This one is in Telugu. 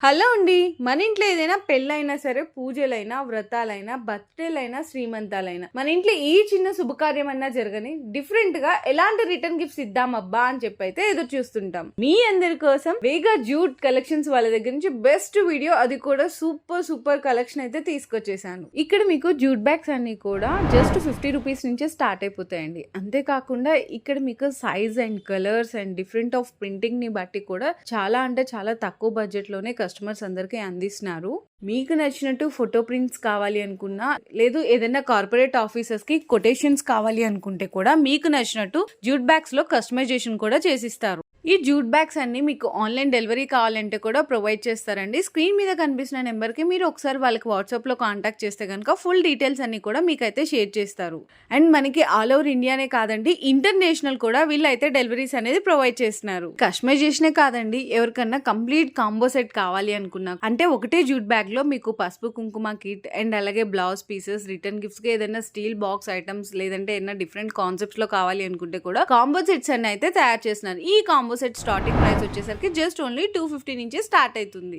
హలో అండి. మన ఇంట్లో ఏదైనా పెళ్ళైనా సరే, పూజలైనా, వ్రతాలైనా, బర్త్‌డేలైనా, శ్రీమంతాలైనా, మన ఇంట్లో ఏ చిన్న శుభకార్యమన్నా జరగని డిఫరెంట్‌గా ఎలాంటి రిటర్న్ గిఫ్ట్స్ ఇద్దామబ్బా అని చెప్పైతే ఎదురు చూస్తుంటాం. మీ అందరి కోసం వేగా జ్యూట్ కలెక్షన్స్ వాళ్ళ దగ్గర నుంచి బెస్ట్ వీడియో, అది కూడా సూపర్ కలెక్షన్ అయితే తీసుకొచ్చేసాను. ఇక్కడ మీకు జ్యూట్ బ్యాగ్స్ అన్ని కూడా జస్ట్ 50 రూపీస్ నుంచే స్టార్ట్ అయిపోతాయండి. అంతేకాకుండా ఇక్కడ మీకు size and colours and different of printing ని బట్టి కూడా చాలా అంటే చాలా తక్కువ బడ్జెట్ లోనే కస్టమర్స్ అందరికీ అందిస్తున్నారు. మీకు నచ్చినట్టు ఫోటో ప్రింట్స్ కావాలి అనుకున్నా, లేదు ఏదైనా కార్పొరేట్ ఆఫీసర్స్ కి కొటేషన్స్ కావాలి అనుకుంటే కూడా మీకు నచ్చినట్టు జ్యూట్ బ్యాగ్స్ లో కస్టమైజేషన్ కూడా చేసిస్తారు. ఈ జ్యూట్ బ్యాగ్స్ అన్ని మీకు ఆన్లైన్ డెలివరీ కావాలంటే కూడా ప్రొవైడ్ చేస్తారండి. స్క్రీన్ మీద కనిపిస్తున్న నెంబర్ కి మీరు ఒకసారి వాళ్ళకి వాట్సాప్ లో కాంటాక్ట్ చేస్తే కనుక ఫుల్ డీటెయిల్స్ అన్ని కూడా మీకైతే షేర్ చేస్తారు. అండ్ మనకి ఆల్ ఓవర్ ఇండియానే కాదండి, ఇంటర్నేషనల్ కూడా వీళ్ళైతే డెలివరీస్ అనేది ప్రొవైడ్ చేస్తున్నారు. కస్టమైజేషనే కాదండి, ఎవరికన్నా కంప్లీట్ కాంబో సెట్ కావాలి అనుకున్నా, అంటే ఒకటే జ్యూట్ బ్యాగ్ లో మీకు పసుపు కుంకుమ కిట్ అండ్ అలాగే బ్లౌజ్ పీసెస్, రిటర్న్ గిఫ్ట్స్ కి ఏదైనా స్టీల్ బాక్స్ ఐటమ్స్, లేదంటే ఏదైనా డిఫరెంట్ కాన్సెప్ట్స్ లో కావాలి అనుకుంటే కూడా కాంబో సెట్స్ అన్ని అయితే తయారు చేస్తున్నారు. ఈ కాంబో సెట్ స్టార్టింగ్ ప్రైస్ వచ్చేసరికి జస్ట్ ఓన్లీ 250 నుంచి స్టార్ట్ అవుతుంది.